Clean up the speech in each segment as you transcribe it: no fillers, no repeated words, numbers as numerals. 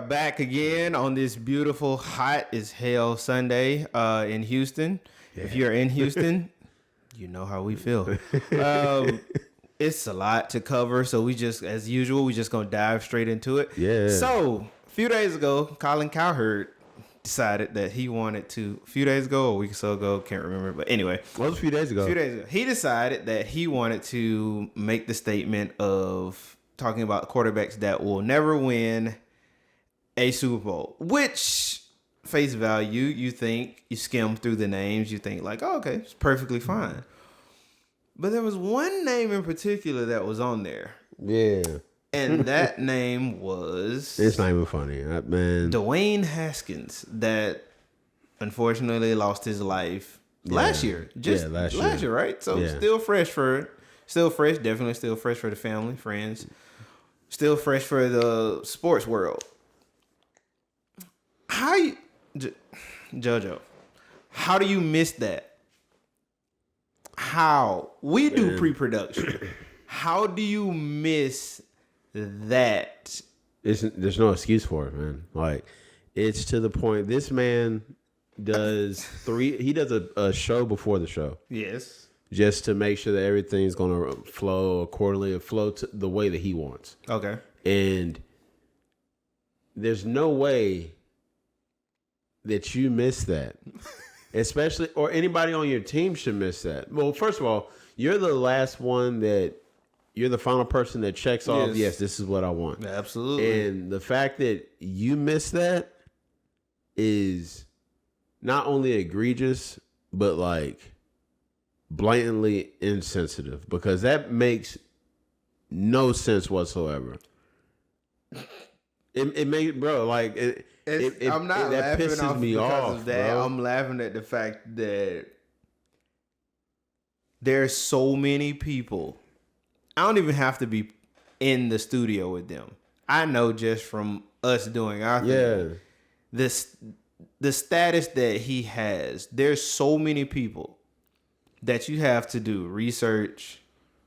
back again on this beautiful, hot as hell Sunday in Houston. Yeah. If you're in Houston, you know how we feel. It's a lot to cover, so we just, as usual, we just gonna dive straight into it. Yeah. So a few days ago, Colin Cowherd decided that he wanted to. A few days ago, a week or so ago, can't remember, but anyway, what was a few days ago? He decided that he wanted to make the statement of talking about quarterbacks that will never win a Super Bowl, which face value, you think, you skim through the names, you think like, oh, okay, it's perfectly fine. But there was one name in particular that was on there. Yeah. And that name was... It's not even funny, man. Dewayne Haskins, that unfortunately lost his life last year. Last year, right? So still fresh, definitely still fresh for the family, friends. Still fresh for the sports world. Jojo, how do you miss that? How? We do pre-production. How do you miss that? There's no excuse for it, man. Like, it's to the point. This man does a show before the show. Yes. Just to make sure that everything's going to flow accordingly, or flow to the way that he wants. Okay. And there's no way that you miss that. Especially, or anybody on your team should miss that. Well, first of all, you're the last one you're the final person that checks off, yes, this is what I want. Absolutely. And the fact that you miss that is not only egregious, but like blatantly insensitive, because that makes no sense whatsoever. It makes, bro, like I'm not that laughing pisses off me because off, of that. bro. I'm laughing at the fact that there's so many people. I don't even have to be in the studio with them. I know just from us doing our thing. The status that he has, there's so many people that you have to do research,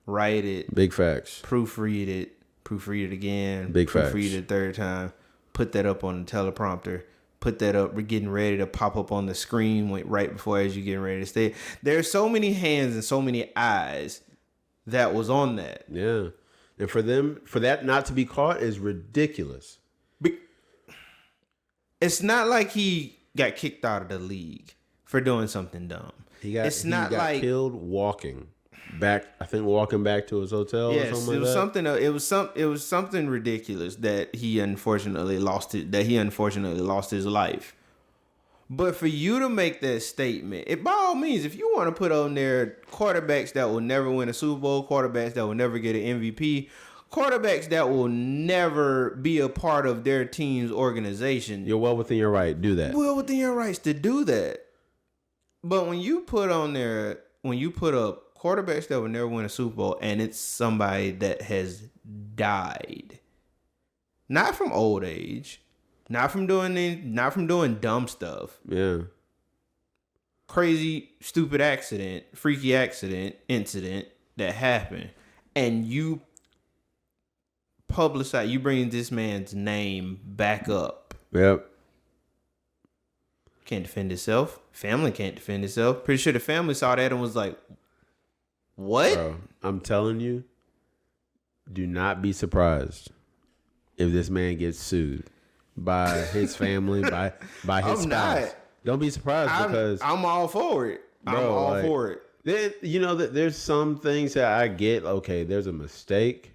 write it, Big facts, proofread it again, Big facts, proofread it a third time, put that up on the teleprompter, put that up, we're getting ready to pop up on the screen right before as you're getting ready to stay. There's so many hands and so many eyes that was on that. Yeah. And for that not to be caught is ridiculous. It's not like he got kicked out of the league for doing something dumb. He got killed walking back to his hotel. Yes, or something it was like something. It was something ridiculous that he unfortunately lost his life. But for you to make that statement, by all means, if you want to put on there quarterbacks that will never win a Super Bowl, quarterbacks that will never get an MVP, quarterbacks that will never be a part of their team's organization, you're well within your right. Do that. Well within your rights to do that. But when you put up quarterbacks that will never win a Super Bowl, and it's somebody that has died, not from old age, not from doing dumb stuff. Yeah. Crazy, stupid accident, freaky accident, incident that happened, and you publicize, you bring this man's name back up. Yep. Can't defend itself. Family can't defend itself. Pretty sure the family saw that and was like, what? Bro, I'm telling you, do not be surprised if this man gets sued by his family, by his spouse. Don't be surprised, because I'm all for it. Bro, for it. There's some things that I get. Okay, there's a mistake.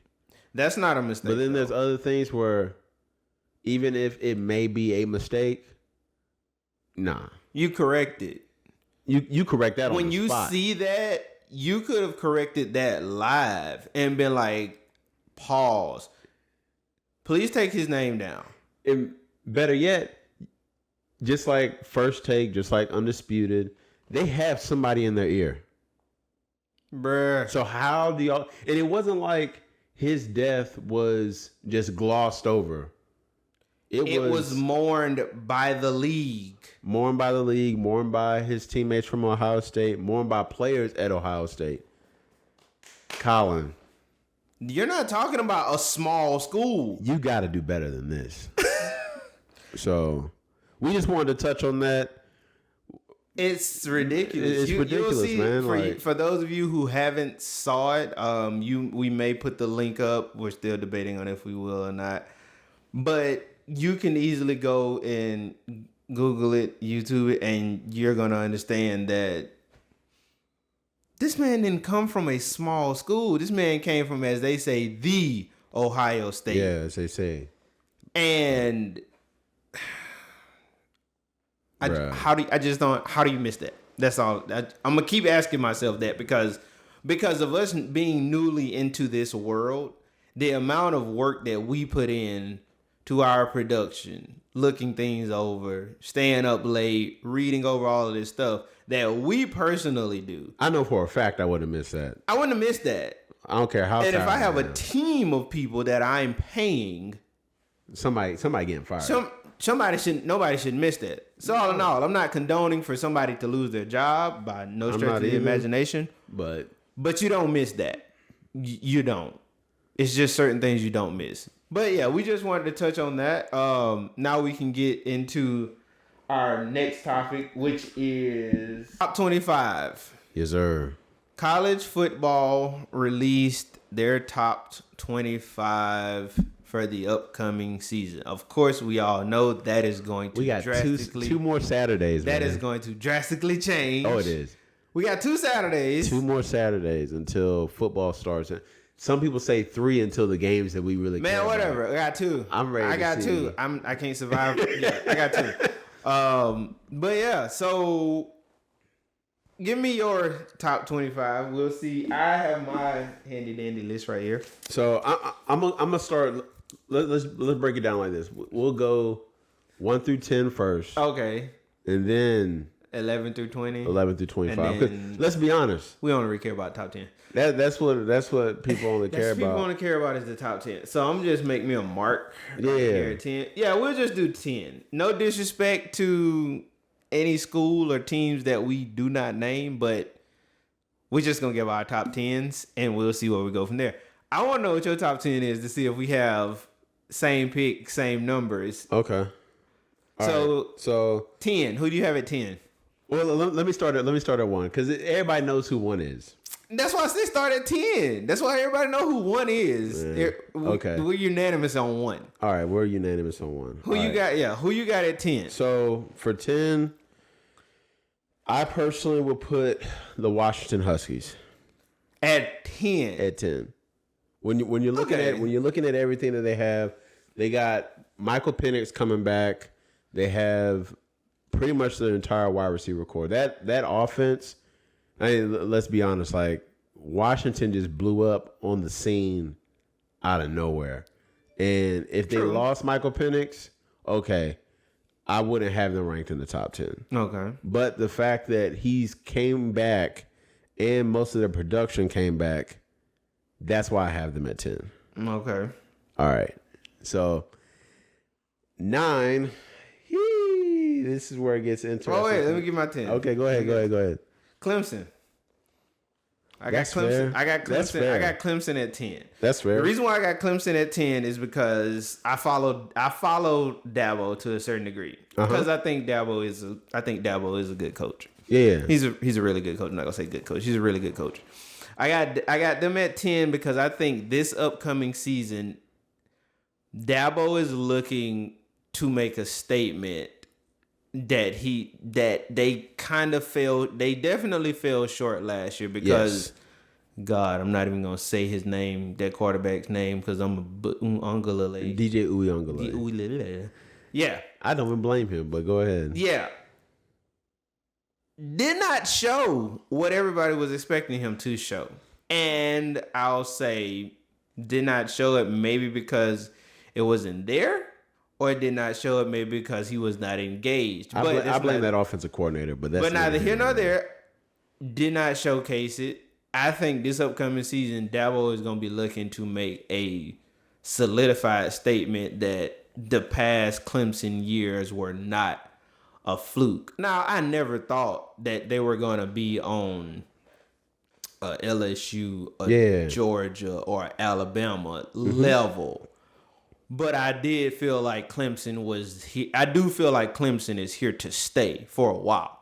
That's not a mistake. But then there's other things where, even if it may be a mistake, nah, you correct it. You correct that when on the you spot. See that. You could have corrected that live and been like, pause. Please take his name down. And better yet, just like First Take, just like Undisputed, they have somebody in their ear. Bruh. So how do y'all... And it wasn't like his death was just glossed over. It was mourned by the league. Mourned by the league, mourned by his teammates from Ohio State, mourned by players at Ohio State. Colin. You're not talking about a small school. You got to do better than this. So we just wanted to touch on that. It's ridiculous. It's ridiculous, see, man. For those of you who haven't saw it, we may put the link up. We're still debating on if we will or not. But you can easily go and Google it, YouTube it, and you're gonna understand that this man didn't come from a small school. This man came from, as they say, the Ohio State. Yeah, as they say. And how do you miss that? That's all. I'm gonna keep asking myself that because of us being newly into this world, the amount of work that we put in to our production, looking things over, staying up late, reading over all of this stuff that we personally do. I know for a fact I wouldn't miss that. I wouldn't have missed that. I don't care how. And if I have a team of people that I'm paying, somebody getting fired. Nobody should miss that. So all in all, I'm not condoning for somebody to lose their job by no stretch of the imagination. But you don't miss that. You don't. It's just certain things you don't miss. But yeah, we just wanted to touch on that. Now we can get into our next topic, which is top 25. Yes, sir. College football released their top 25 for the upcoming season. Of course, we all know that is going to drastically... two more Saturdays, That is going to drastically change. Oh, it is. We got 2 Saturdays. 2 more Saturdays until football starts. Some people say 3 until the games that we really care whatever. about. I got 2. I'm ready. I got 2. I can't survive. Yeah, I got 2. But yeah, so give me your top 25. We'll see. I have my handy dandy list right here. So I'm gonna start. Let's break it down like this. We'll go 1 through 10 first. Okay. And then 11 through 20. 11 through 25. Let's be honest. We only really care about top 10. That's what people only care about. People only care about is the top 10. So I'm just make me a mark. Yeah. Right here, 10. Yeah, we'll just do 10. No disrespect to any school or teams that we do not name, but we're just gonna give our top 10s and we'll see where we go from there. I want to know what your top 10 is to see if we have same pick, same numbers. Okay. So 10. Who do you have at 10? Well, let me start at 1 because everybody knows who 1 is. That's why I said start at 10. That's why everybody know who 1 is. Okay. We're unanimous on 1. All right, we're unanimous on 1. Who you got? Yeah, who you got at 10? So for 10, I personally will put the Washington Huskies at 10. At 10. When you're looking at everything that they got Michael Penix coming back. They have pretty much the entire wide receiver core. That offense. I mean, let's be honest. Like Washington just blew up on the scene out of nowhere. And if they lost Michael Penix, okay, I wouldn't have them ranked in the top 10. Okay. But the fact that he's came back and most of their production came back, that's why I have them at 10. Okay. All right. So 9. This is where it gets interesting. Oh, wait. Let me give my 10. Okay, go ahead. Clemson. I got Clemson at 10. That's fair. The reason why I got Clemson at 10 is because I follow Dabo to a certain degree. Because I think Dabo is a good coach. Yeah. He's a really good coach. I'm not gonna say good coach. He's a really good coach. I got them at 10 because I think this upcoming season, Dabo is looking to make a statement that they kind of failed. They definitely fell short last year because, God, I'm not even gonna say his name, that quarterback's name, because I'm a Uyunglele. DJ Uyunglele. Yeah, I don't even blame him, but go ahead. Yeah, did not show what everybody was expecting him to show, and I'll say did not show it maybe because it wasn't there. Or it did not show it maybe because he was not engaged. I blame that offensive coordinator, but neither here nor there. Did not showcase it. I think this upcoming season, Dabo is going to be looking to make a solidified statement that the past Clemson years were not a fluke. Now, I never thought that they were going to be on LSU, Georgia, or Alabama level. But I did feel like Clemson was here. I do feel like Clemson is here to stay for a while.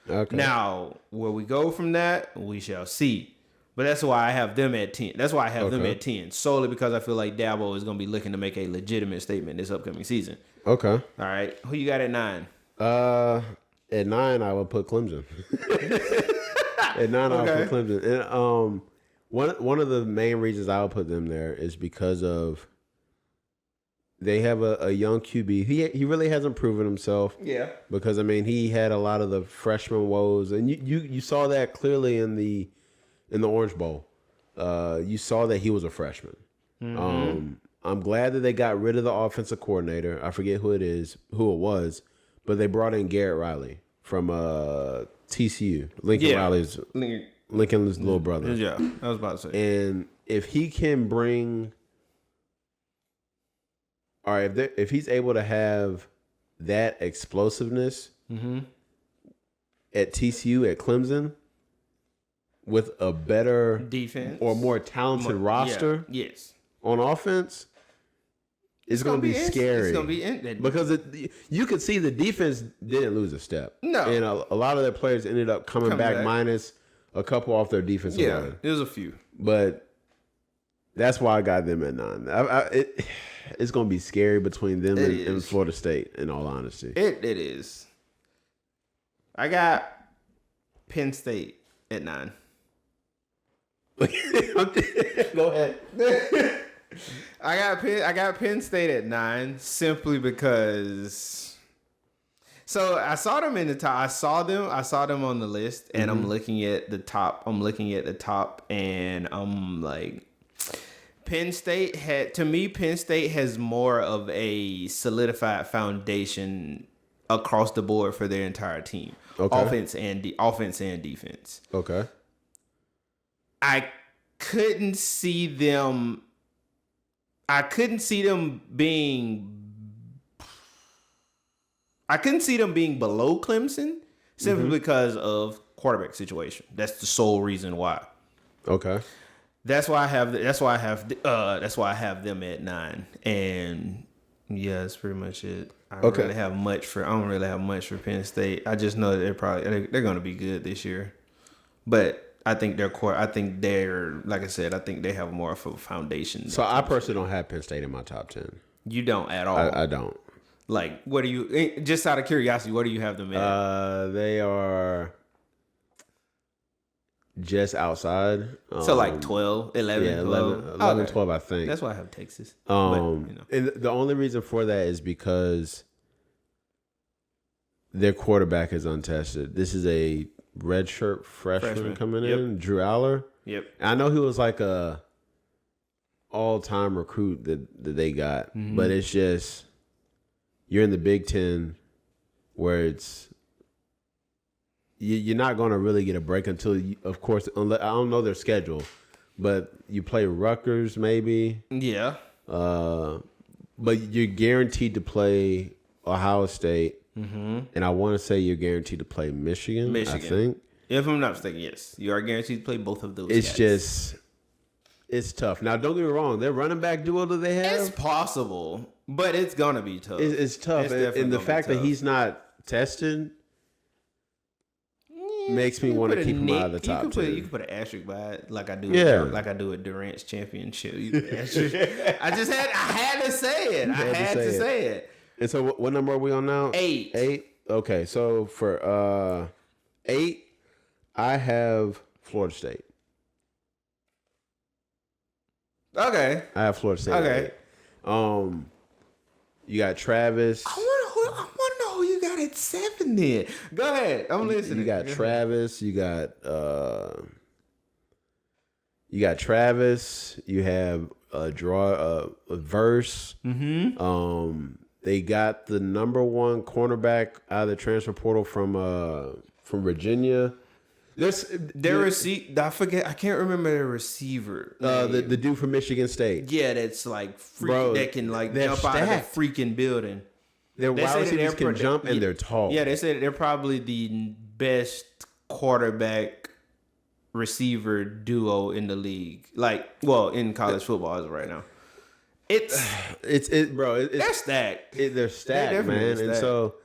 Okay. Now, where we go from that, we shall see. But that's why I have them at 10. That's why I have them at 10. Solely because I feel like Dabo is going to be looking to make a legitimate statement this upcoming season. Okay. All right. Who you got at 9? At 9, I would put Clemson. At 9, I would put Clemson. And one of the main reasons I would put them there is because of they have a young QB. He really hasn't proven himself. Yeah. Because I mean he had a lot of the freshman woes, and you saw that clearly in the Orange Bowl. You saw that he was a freshman. Mm-hmm. I'm glad that they got rid of the offensive coordinator. I forget who it was, but they brought in Garrett Riley from TCU. Lincoln's little brother. Yeah, I was about to say. And if he can bring, all right, if he's able to have that explosiveness at TCU, at Clemson, with a better defense or more talented roster on offense, it's going to be scary. It's going to be because you could see the defense didn't lose a step. No. And a lot of their players ended up coming back minus a couple off their defensive line. Yeah, there's a few. But that's why I got them at 9. It's going to be scary between them and Florida State, in all honesty. It is. I got Penn State at 9. Go ahead. I got Penn State at 9 simply because. So I saw them in the top. I saw them on the list, and I'm looking at the top. And I'm like, Penn State has more of a solidified foundation across the board for their entire team, offense and defense. Okay. I couldn't see them being below Clemson simply because of quarterback situation. That's the sole reason why. Okay. That's why I have them at 9. And yeah, that's pretty much it. I don't really have much for Penn State. I just know that they're going to be good this year. But I think they're like I said, I think they have more of a foundation. So I personally don't have Penn State in my top 10. You don't at all. I don't. Like, what do you? Just out of curiosity, what do you have them at? They are just outside. So like 12, 11, 12. 11, 12, I think. That's why I have Texas. And the only reason for that is because their quarterback is untested. This is a redshirt freshman coming in, Drew Aller. Yep. And I know he was like a all-time recruit that they got, but it's just you're in the Big Ten where it's you're not going to really get a break until, of course, unless, I don't know their schedule, but you play Rutgers maybe. Yeah. But you're guaranteed to play Ohio State. And I want to say you're guaranteed to play Michigan. I think. If I'm not mistaken, yes. You are guaranteed to play both of those It's tough. Now, don't get me wrong. Their running back duo that they have? It's possible, but it's going to be tough. It's tough. And the fact that he's not tested makes me want to keep him out of the top 10. You can put an asterisk by it like I do. Like I do at Durant's championship. I had to say it. I had to say it. And so what number are we on now? 8. 8? Okay, so for 8, I have Florida State. Okay. I have Florida State. Okay. You got Travis. I want to know who you got at 7 then. Go ahead. I'm listening. You got Travis. You got Travis. You have a verse. They got the number 1 cornerback out of the transfer portal from Virginia. I forget. I can't remember their receiver. The dude from Michigan State. Yeah, that's like that can like jump out of the freaking building. Their wide receivers can jump and they're tall. Yeah, they said they're probably the best quarterback receiver duo in the league. Like, well, in college football as of right now. They're stacked. They're stacked, man. And so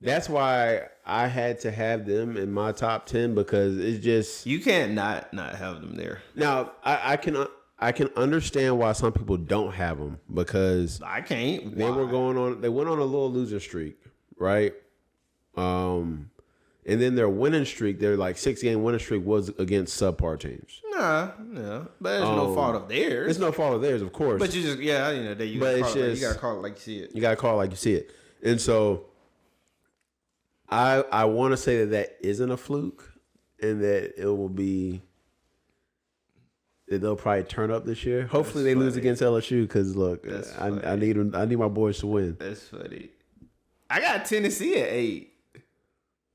that's why I had to have them in my top 10 because it's just you can't not have them there. Now I can understand why some people don't have them because I can't. They went on a little losing streak, right? And then their winning streak, their like 6-game winning streak was against subpar teams. Nah, but it's no fault of theirs. It's no fault of theirs, of course. But you just you gotta call it like you see it. You gotta call it like you see it. And so I want to say that isn't a fluke, and that it will be that they'll probably turn up this year. Hopefully they lose against LSU because look, I need my boys to win. That's funny. I got Tennessee at 8.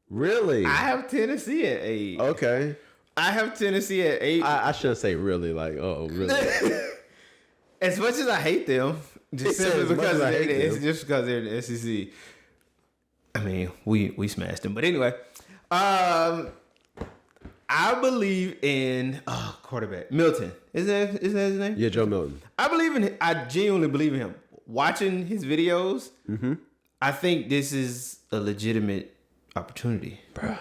Really? I have Tennessee at 8. Okay. I have Tennessee at 8. I shouldn't say really, like, oh, really? As much as I hate them, just simply because they're in the SEC. I mean, we smashed them. But anyway, I believe in quarterback. Milton. Is that his name? Yeah, Joe Milton. I genuinely believe in him. Watching his videos, I think this is a legitimate opportunity, bruh.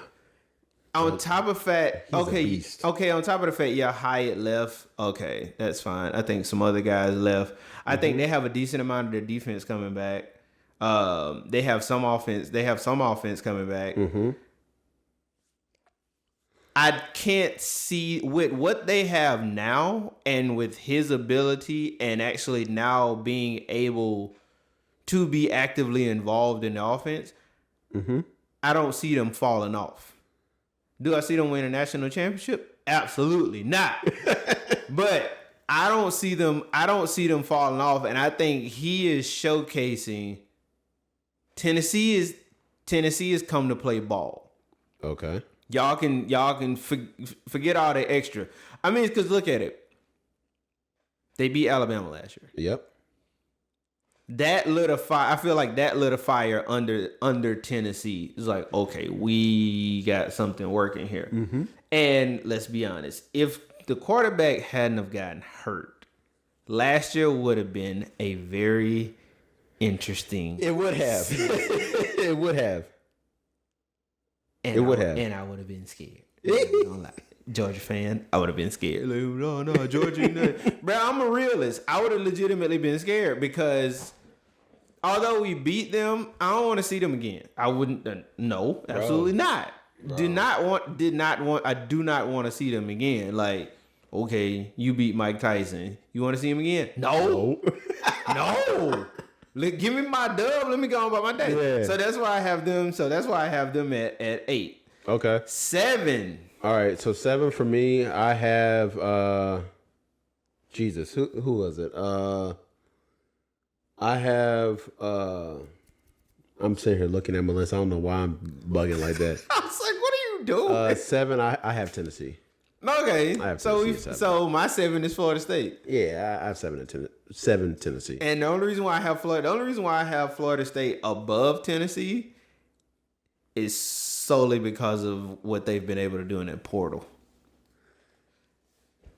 On top of fact, on top of the fact, Hyatt left. Okay, that's fine. I think some other guys left. I think they have a decent amount of their defense coming back. They have some offense. Coming back. I can't see with what they have now and with his ability and actually now being able to be actively involved in the offense. I don't see them falling off. Do I see them win a national championship? Absolutely not. But I don't see them falling off, and I think he is showcasing Tennessee is come to play ball. Okay. Y'all can forget all the extra. I mean, because look at it. They beat Alabama last year. Yep. That lit a fire. I feel like that lit a fire under Tennessee. It's like, okay, we got something working here. And let's be honest, if the quarterback hadn't have gotten hurt, last year would have been a very interesting. It would have. It would have. And I would have been scared. Don't lie. Georgia fan, I would have been scared. Like, no, Georgia. Bro, I'm a realist. I would have legitimately been scared because although we beat them, I don't want to see them again. I wouldn't. No, absolutely not. Bro. I do not want to see them again. Like, okay, you beat Mike Tyson. You want to see him again? No. No. Give me my dub. Let me go on about my day. Yeah. So that's why I have them at 8. Okay. 7. All right. So 7 for me. I have Jesus. Who was it? I have I'm sitting here looking at my list. I don't know why I'm bugging like that. I was like, what are you doing? 7. I have Tennessee. Okay. I have Tennessee so my 7 is Florida State. Yeah, I have 7 Tennessee. And the only reason why I have Florida State above Tennessee is solely because of what they've been able to do in that portal.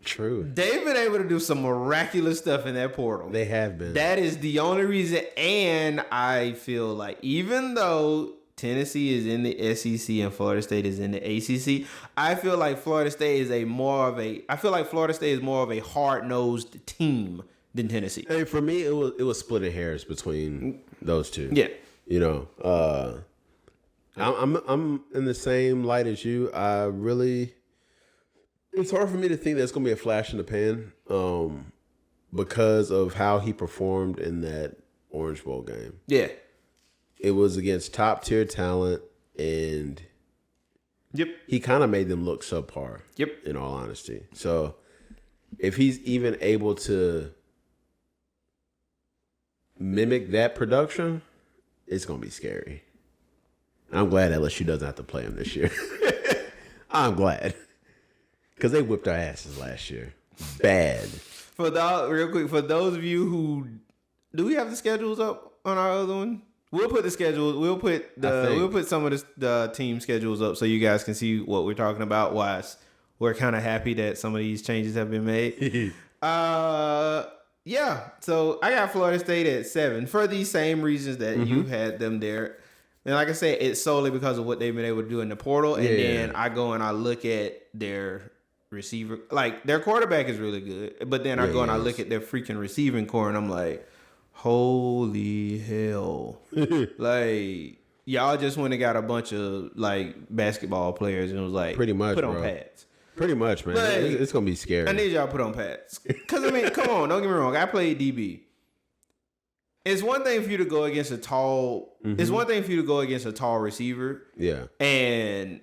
True. They've been able to do some miraculous stuff in that portal. They have been. That is the only reason. And I feel like even though Tennessee is in the SEC and Florida State is in the ACC, I feel like Florida State is more of a hard-nosed team than Tennessee. Hey, for me, it was splitting hairs between those two. Yeah. You know, I'm in the same light as you. It's hard for me to think that's going to be a flash in the pan because of how he performed in that Orange Bowl game. Yeah. It was against top tier talent, and he kind of made them look subpar. Yep. In all honesty. So if he's even able to mimic that production, it's going to be scary. I'm glad LSU doesn't have to play him this year. I'm glad. Because they whipped our asses last year. Bad. Real quick, for those of you who... Do we have the schedules up on our other one? We'll put the schedules. We'll put some of the team schedules up so you guys can see what we're talking about. Why we're kind of happy that some of these changes have been made. Yeah, so I got Florida State at 7 for these same reasons that you had them there. And like I said, it's solely because of what they've been able to do in the portal. And then I go and I look at their receiver. Like, their quarterback is really good. But then I go and I look at their freaking receiving core, and I'm like, holy hell. Like, y'all just went and got a bunch of, like, basketball players and was like, pretty much, put on bro. pads. Pretty much, man. Like, it's going to be scary. I need y'all to put on pads. Because, I mean, come on. Don't get me wrong. I played DB. It's one thing for you to go against a tall... It's one thing for you to go against a tall receiver. Yeah. And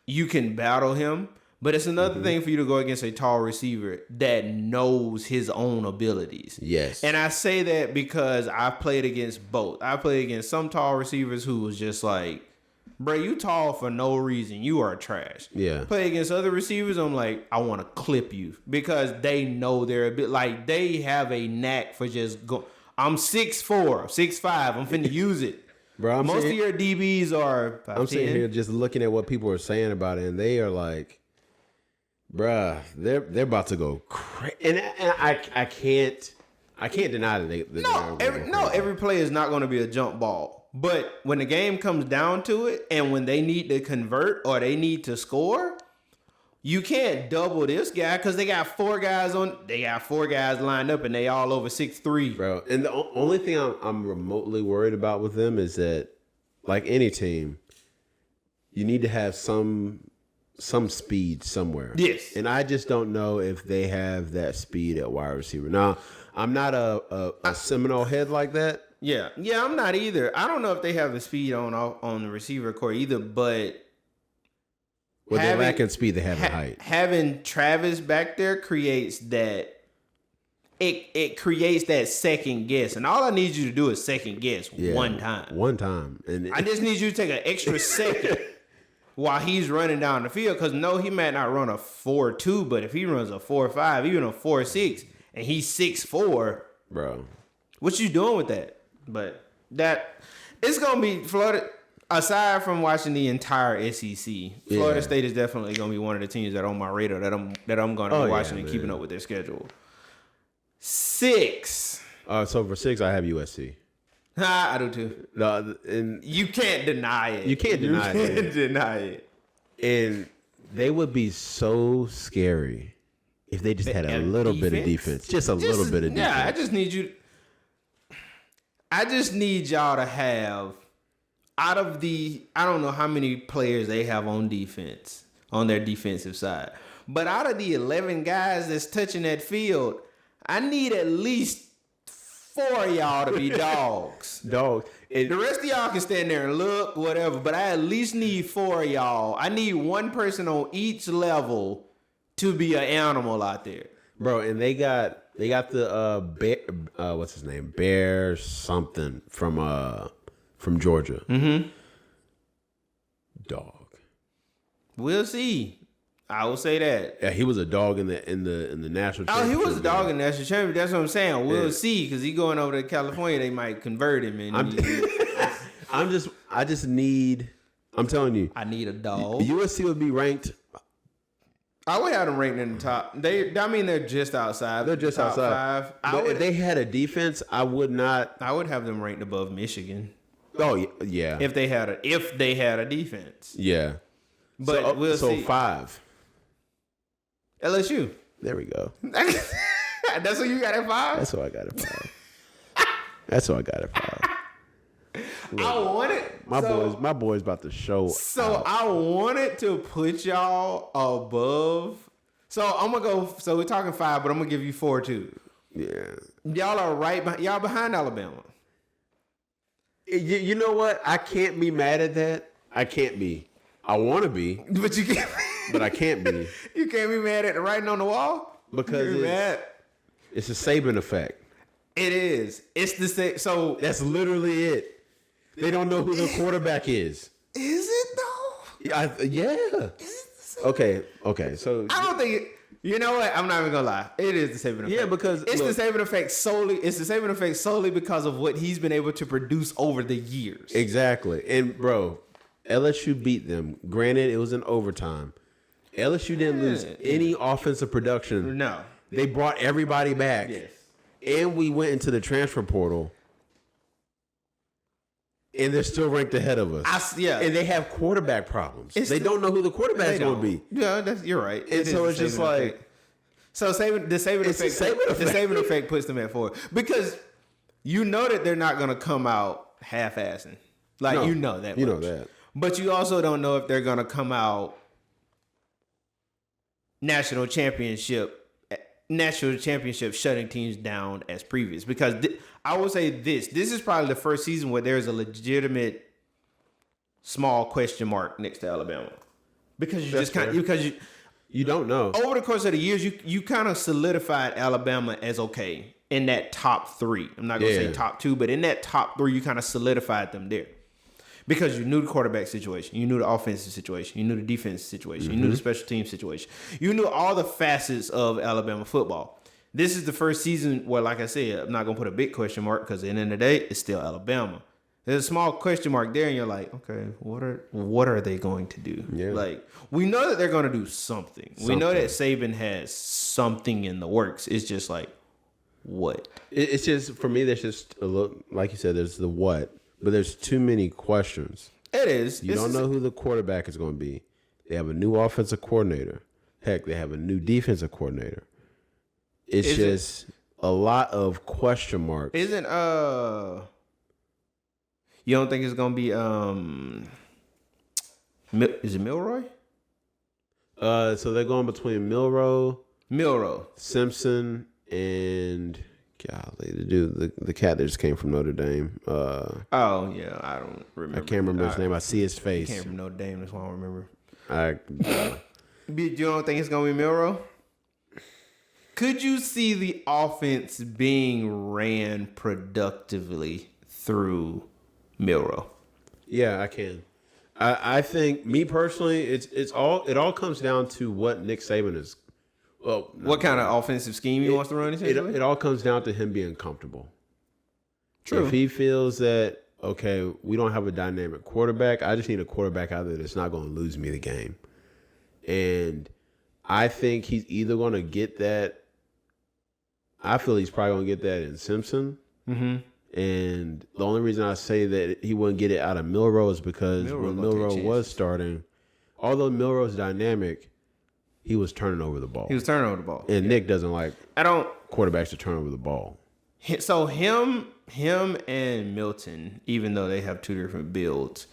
you can battle him. But it's another thing for you to go against a tall receiver that knows his own abilities. Yes. And I say that because I've played against both. I played against some tall receivers who was just like, bro, you tall for no reason. You are trash. Yeah. Play against other receivers, I'm like, I want to clip you. Because they know they're a bit... Like, they have a knack for just go. I'm 6'4", 6'5". I'm finna use it. Bro, Most of your DBs are 5'10". I'm sitting here just looking at what people are saying about it, and they are like, bruh, they're about to go crazy. And I can't deny that every play is not going to be a jump ball. But when the game comes down to it, and when they need to convert or they need to score, you can't double this guy because they got four guys lined up and they all over 6'3". Bro. And the only thing I'm remotely worried about with them is that, like any team, you need to have some speed somewhere. Yes. And I just don't know if they have that speed at wide receiver. Now, I'm not a Seminole head like that. Yeah, I'm not either. I don't know if they have the speed on the receiver core either, but they're lacking speed, they have the height. Having Travis back there creates that. It creates that second guess, and all I need you to do is second guess one time. One time, and I just need you to take an extra second while he's running down the field. Because no, he might not run a 4.2, but if he runs a 4.5, even a 4.6, and he's 6'4", bro, what you doing with that? But that it's gonna be Florida. Aside from watching the entire SEC, Florida State is definitely gonna be one of the teams that are on my radar that I'm gonna be watching and keeping up with their schedule. 6. So for 6, I have USC. I do too. And you can't deny it. You can't deny it. And they would be so scary if they just had a little bit of defense. Just a little bit of defense. Yeah, I just need y'all to have, out of the, I don't know how many players they have on defense, on their defensive side, but out of the 11 guys that's touching that field, I need at least 4 of y'all to be dogs. Dogs. The rest of y'all can stand there and look, whatever, but I at least need 4 of y'all. I need one person on each level to be an animal out there. Bro, and they got the Bear, what's his name? Bear something from Georgia. Mm-hmm. Dog. We'll see. I will say that. Yeah, he was a dog in the national championship. Oh, he was a dog in the national championship. That's what I'm saying. We'll see, because he going over to California, they might convert him. And I'm telling you. I need a dog. USC would be ranked. I would have them ranked in the top. They're just outside. They're just outside. 5. If they had a defense, I would not. I would have them ranked above Michigan. Oh yeah. If they had a defense. Yeah. But we'll see. 5. LSU. There we go. That's what you got at 5? That's what I got at 5. Look, I want it. My boy's about to show. So I wanted to put y'all above. So I'm gonna go. So we're talking 5, but I'm gonna give you 4 too. Yeah. Y'all are y'all behind Alabama. You know what? I can't be mad at that. I can't be. I want to be, but you can't. But I can't be. You can't be mad at the writing on the wall because it's a Saban effect. It is. It's the same. So that's literally it. They don't know who the quarterback is. Is it though? Yeah. Is it the same? Okay. So I don't think. You know what? I'm not even gonna lie. It is the Saban effect. Yeah, because it's the Saban effect solely. It's the Saban effect solely because of what he's been able to produce over the years. Exactly. And bro, LSU beat them. Granted, it was in overtime. LSU didn't lose any offensive production. No. They brought everybody back. Yes. and we went into the transfer portal, and they're still ranked ahead of us. And they have quarterback problems. They don't know who the quarterback's going to be. Yeah, you're right. And so it's just like... So the Saban effect puts them at 4. Because you know that they're not going to come out half-assing. Like, no, you know that. You know that. But you also don't know if they're going to come out national championship shutting teams down as previous. Because I will say this is probably the first season where there's a legitimate small question mark next to Alabama. Because you don't know. Over the course of the years, you kind of solidified Alabama as okay in that top 3. I'm not going to say top 2, but in that top 3, you kind of solidified them there. Because you knew the quarterback situation. You knew the offensive situation. You knew the defensive situation. You knew the special team situation. You knew all the facets of Alabama football. This is the first season where, like I said, I'm not going to put a big question mark because at the end of the day, it's still Alabama. There's a small question mark there, and you're like, okay, what are they going to do? Yeah. Like, we know that they're going to do something. We know that Saban has something in the works. It's just like, what? It's just, for me, there's just a little, like you said, there's the what. But there's too many questions. It is. You don't know who the quarterback is going to be. They have a new offensive coordinator. Heck, they have a new defensive coordinator. It's just a lot of question marks. You don't think it's going to be is it Milroy? So they're going between Milroy, Simpson, and golly, the dude, the cat that just came from Notre Dame. I don't remember. I can't remember his name. I see his face. He came from Notre Dame. That's why I don't remember. You don't think it's gonna be Milroy? Could you see the offense being ran productively through Milroy? Yeah, I can. I think, me personally, it all comes down to what Nick Saban is. Well, what kind of offensive scheme he wants to run? It all comes down to him being comfortable. True. If he feels that, okay, we don't have a dynamic quarterback, I just need a quarterback out there that's not going to lose me the game. And I think he's either going to get that. I feel he's probably going to get that in Simpson. Mm-hmm. And the only reason I say that he wouldn't get it out of Milroy is because when Milroy was starting, although Milroy's dynamic, he was turning over the ball. And Nick doesn't like quarterbacks to turn over the ball. So him and Milton, even though they have two different builds,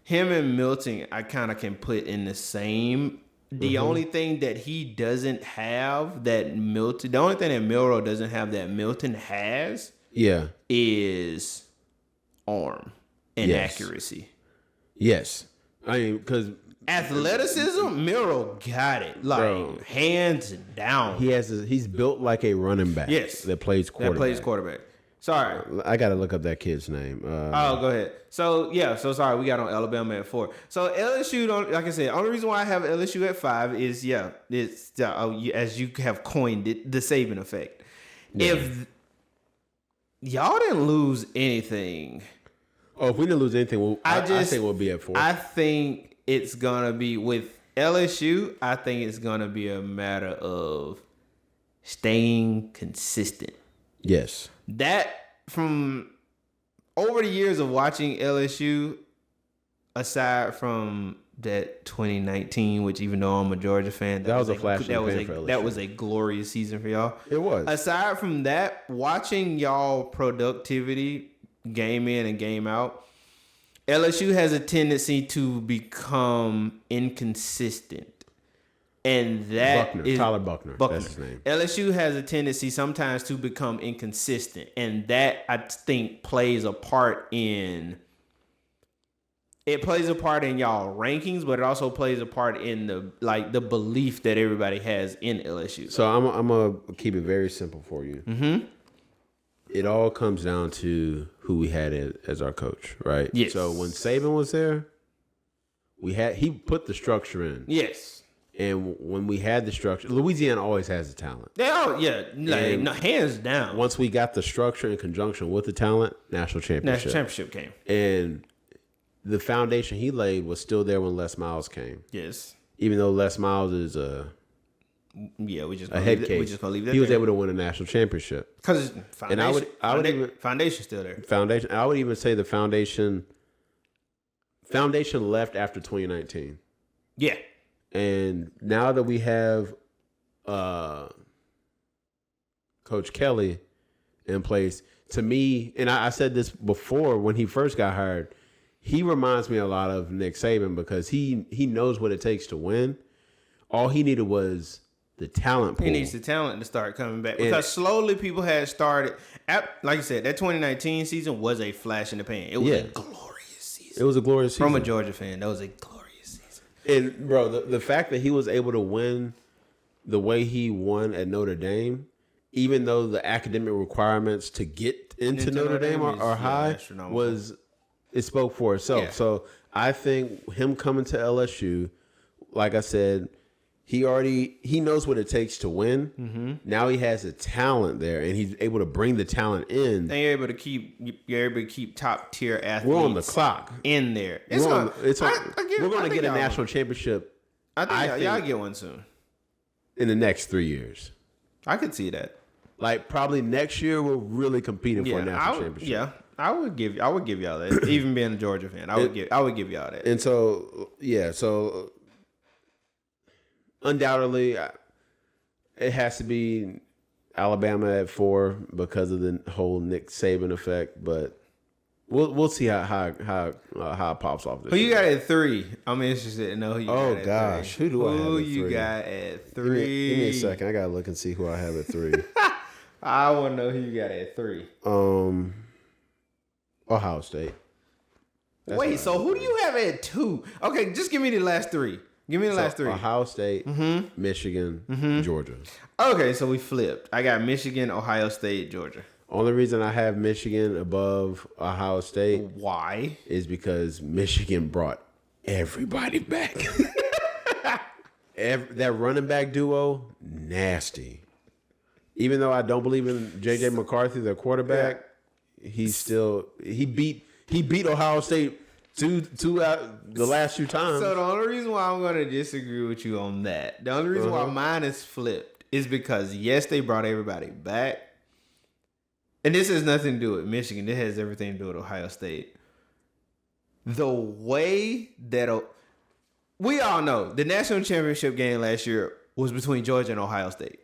him and Milton, I kind of can put in the same. The only thing that he doesn't have the only thing that Milroy doesn't have that Milton has, is arm and accuracy. Yes, I mean, because athleticism, Milroy got it, hands down. He's built like a running back. Yes, that plays quarterback. Sorry, I gotta look up that kid's name. Go ahead. So sorry, we got on Alabama at 4. So LSU, like I said, only reason why I have LSU at 5 is it's as you have coined it, the Saban effect. Yeah. If y'all didn't lose anything, if we didn't lose anything, I think we'll be at 4. I think it's gonna be with LSU. I think it's gonna be a matter of staying consistent. Yes. That, from over the years of watching LSU, aside from that 2019, which even though I'm a Georgia fan, that was a flash in the pan for LSU. That was a glorious season for y'all. It was. Aside from that, watching y'all productivity game in and game out, LSU has a tendency to become inconsistent. And that is Tyler Buckner. That's his name. LSU has a tendency sometimes to become inconsistent, and that, I think, plays a part in y'all rankings, but it also plays a part in the belief that everybody has in LSU. So I'm gonna keep it very simple for you. Mm-hmm. It all comes down to who we had as our coach, right? Yes. So when Saban was there, he put the structure in. Yes. And when we had the structure, Louisiana always has the talent. Hands down. Once we got the structure in conjunction with the talent, national championship came. And the foundation he laid was still there when Les Miles came. Yes. Even though Les Miles is a Yeah, we just a head case. We just gonna leave that. He was able to win a national championship because and I would even foundation still there. Foundation. I would even say the foundation left after 2019. Yeah, and now that we have Coach Kelly in place, to me, and I said this before when he first got hired, he reminds me a lot of Nick Saban because he knows what it takes to win. All he needed was the talent pool. He needs the talent to start coming back because slowly people had started. Like I said, that 2019 season was a flash in the pan. It was a glorious season. It was a glorious season. From a Georgia fan, that was a glorious season. And bro, the fact that he was able to win the way he won at Notre Dame, even though the academic requirements to get into Notre Dame are high, it spoke for itself. Yeah. So I think him coming to LSU, like I said, he knows what it takes to win. Mm-hmm. Now he has the talent there, and he's able to bring the talent in. And you're able to keep top tier athletes. We're on the clock in there. We're going to get a national championship. I think y'all get one soon. In the next 3 years, I could see that. Like probably next year, we're really competing for a national championship. Yeah, I would give y'all that. Even being a Georgia fan, I would give y'all that. And so undoubtedly, it has to be Alabama at 4 because of the whole Nick Saban effect. But we'll see how it pops off. Who you got at 3? I'm interested to know who you got at 3. Oh gosh, who do I have at 3? Who you got at 3? Give me a second. I gotta look and see who I have at 3. I want to know who you got at 3. Ohio State. Wait, so who do you have at 2? Okay, just give me the last 3. Give me the last 3. Ohio State, Michigan, Georgia. Okay, so we flipped. I got Michigan, Ohio State, Georgia. Only reason I have Michigan above Ohio State, why, is because Michigan brought everybody back. That running back duo, nasty. Even though I don't believe in J.J. McCarthy, their quarterback, he beat Ohio State two out the last 2 times. So the only reason why I'm going to disagree with you on that, the only reason why mine is flipped is because yes, they brought everybody back, and this has nothing to do with Michigan. This has everything to do with Ohio State. The way that we all know the national championship game last year was between Georgia and Ohio State.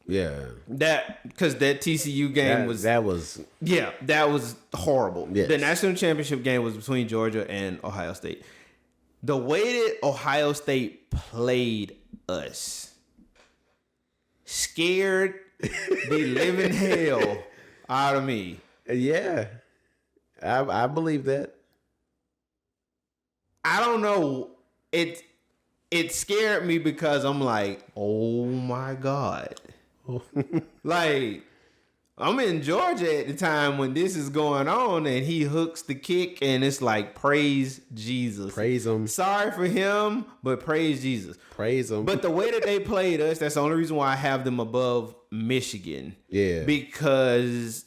Yeah, because that TCU game was horrible. Yes. The national championship game was between Georgia and Ohio State. The way that Ohio State played us scared the living hell out of me. Yeah, I believe that. I don't know. It scared me because I'm like, oh my God. Like, I'm in Georgia at the time when this is going on, and he hooks the kick, and it's like, praise Jesus. Praise him. Sorry for him, but praise Jesus. Praise him. But the way that they played us, that's the only reason why I have them above Michigan. Yeah. Because,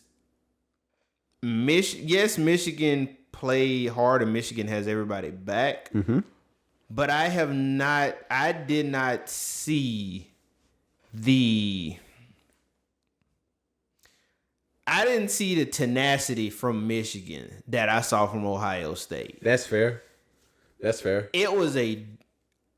Michigan played hard, and Michigan has everybody back. Mm-hmm. But I did not see I didn't see the tenacity from Michigan that I saw from Ohio State. That's fair. It was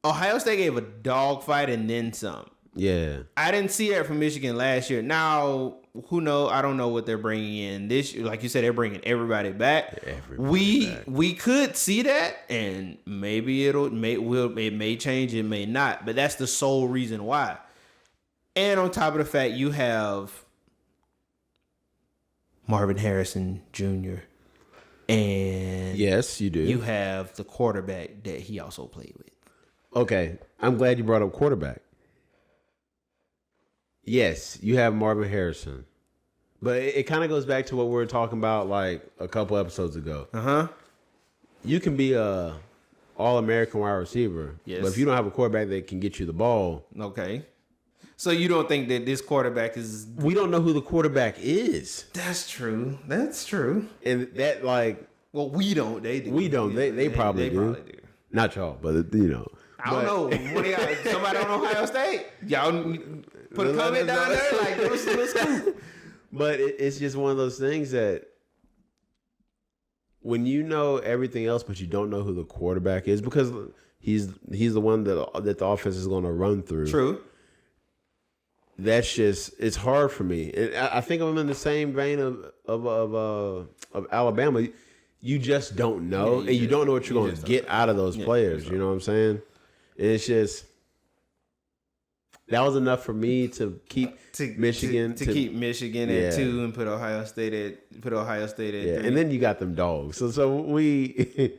Ohio State gave a dogfight and then some. Yeah. I didn't see that from Michigan last year. Now, who knows? I don't know what they're bringing in this year. Like you said, they're bringing everybody back. We could see that, and maybe it may change, it may not. But that's the sole reason why. And on top of the fact, you have Marvin Harrison Jr. And yes, you do. You have the quarterback that he also played with. Okay, I'm glad you brought up quarterback. Yes, you have Marvin Harrison. But it kind of goes back to what we were talking about like a couple episodes ago. Uh-huh. You can be a All-American wide receiver. Yes. But if you don't have a quarterback that can get you the ball. Okay. So you don't think that this quarterback is... We don't know who the quarterback is. That's true. And that Well, we don't. They do. We don't. They probably do. Not y'all, but you know. I don't know. Somebody on Ohio State? Y'all put a comment down there. Like, let's go. But it's just one of those things that when you know everything else, but you don't know who the quarterback is, because he's the one that the offense is going to run through. True. That's just, it's hard for me. And I think I'm in the same vein of Alabama. You just don't know, and you don't know what you're going to get out of those players. You know what I'm saying? And it's just, that was enough for me to keep Michigan to keep Michigan at 2 and put Ohio State at 3. And then you got them dogs. So we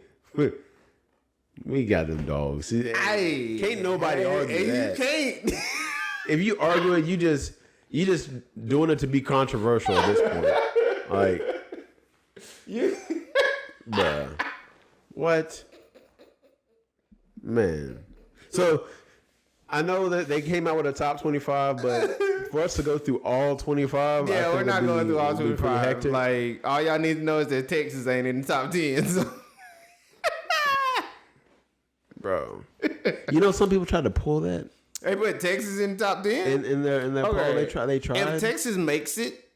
got them dogs. Can't nobody argue that. You can't. If you argue it, you just doing it to be controversial at this point. Like, bruh, what, man? So I know that they came out with a top 25, but for us to go through all 25, yeah, we're not going through all 25. Like, all y'all need to know is that Texas ain't in the top 10. So. Bro, you know, some people tried to pull that. They put Texas in the top 10 in their poll. They tried. If Texas makes it,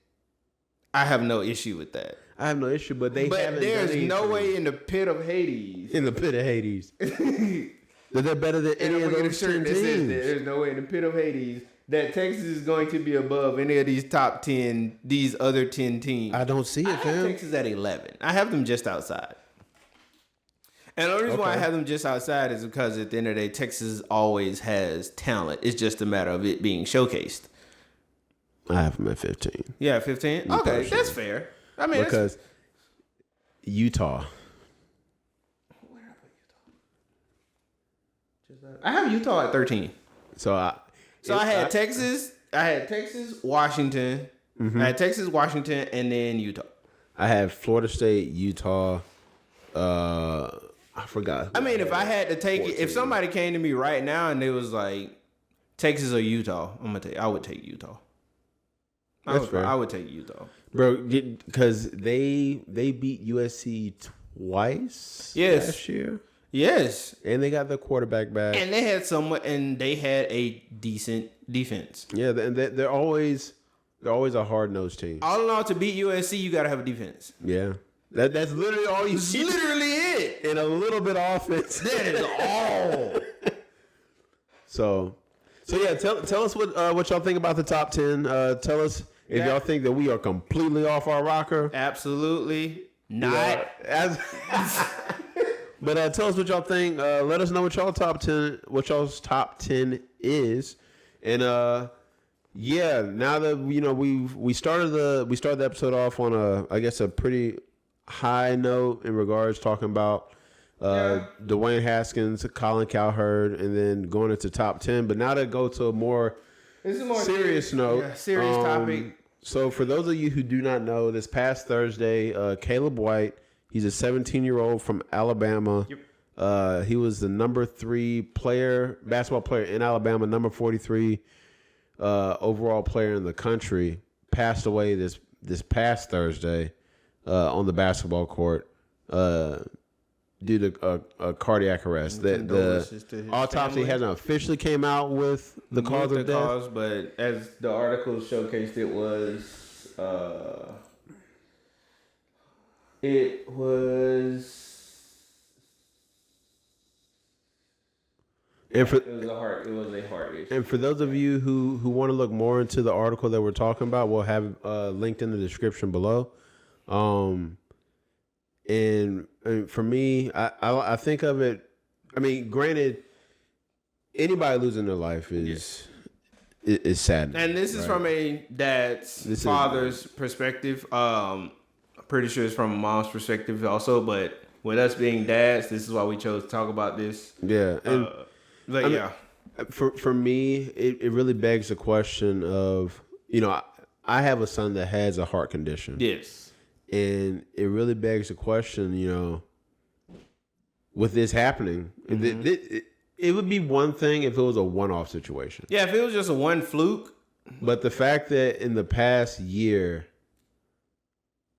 I have no issue with that. I have no issue, but there's no way in the pit of Hades. In the pit of Hades. That they're better than any of those 10 teams. There's no way in the pit of Hades that Texas is going to be above any of these top 10, these other 10 teams. I don't see it, fam. I have Texas at 11. I have them just outside. And the only reason why I have them just outside is because at the end of the day, Texas always has talent. It's just a matter of it being showcased. I have them at 15. Yeah, 15? Okay, that's fair. I mean, because Utah. Where did I put Utah? I have Utah at 13. I had Texas, Washington. Mm-hmm. I had Texas, Washington, and then Utah. I had Florida State, Utah. I forgot. I mean, if I had to take 14. If somebody came to me right now and it was like Texas or Utah, I would take Utah. That's fair. I would take Utah, bro, because they beat USC twice last year. Yes, and they got the quarterback back, and they had a decent defense. Yeah, and they're always a hard-nosed team. All in all, to beat USC, you got to have a defense. Yeah. That's literally all you see. Literally it. And a little bit of offense. That is all. So yeah, tell us what y'all think about the top 10. Tell us if y'all think that we are completely off our rocker. Absolutely not. But tell us what y'all think. Let us know what y'all's top 10 is. And now that we started the episode off on a pretty high note in regards talking about Dewayne Haskins, Colin Cowherd, and then going into top 10. But now to go to a more serious note, serious topic. So for those of you who do not know, this past Thursday, Caleb White, he's a 17-year-old from Alabama. Yep. He was the number 3 basketball player in Alabama, number 43 overall player in the country. Passed away this past Thursday. On the basketball court due to a cardiac arrest. The autopsy hasn't officially came out with the cause of death. But as the article showcased, it was it was a heart issue. And for those of you who want to look more into the article that we're talking about, we'll have linked in the description below. And for me, I think of it. I mean, granted, anybody losing their life is sad. And this is from a father's perspective. I'm pretty sure it's from a mom's perspective also. But with us being dads, this is why we chose to talk about this. Yeah, and for me, it really begs the question of I have a son that has a heart condition. Yes. And it really begs the question, with this happening, it would be one thing if it was a one-off situation. Yeah, if it was just a one fluke. But the fact that in the past year,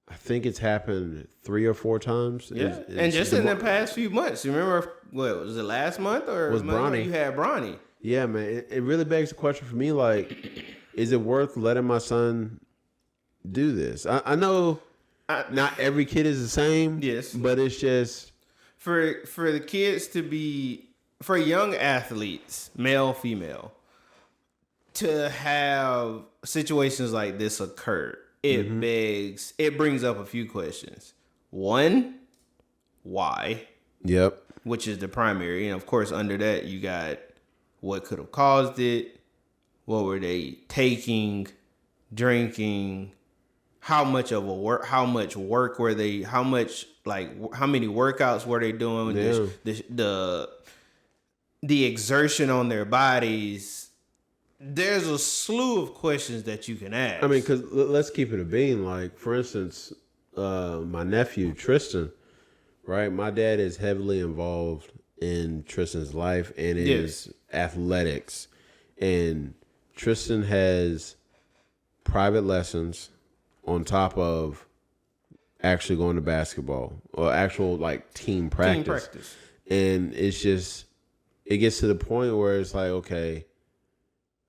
I think it's happened 3 or 4 times. Yeah, and just in the past few months. You remember, what was it, last month or was Bronny? You had Bronny. Yeah, man. It really begs the question for me, like, is it worth letting my son do this? I know not every kid is the same. Yes. But it's just... For the kids to be... For young athletes, male, female, to have situations like this occur, it brings up a few questions. One, why? Yep. Which is the primary. And of course, under that, you got what could have caused it, what were they taking, drinking, how much work were they, how many workouts were they doing, the exertion on their bodies. There's a slew of questions that you can ask. I mean, because let's keep it a bean. Like, for instance, my nephew, Tristan, right? My dad is heavily involved in Tristan's life and his athletics. And Tristan has private lessons on top of actually going to basketball or actual, like, team practice. And it's just, it gets to the point where it's like, okay,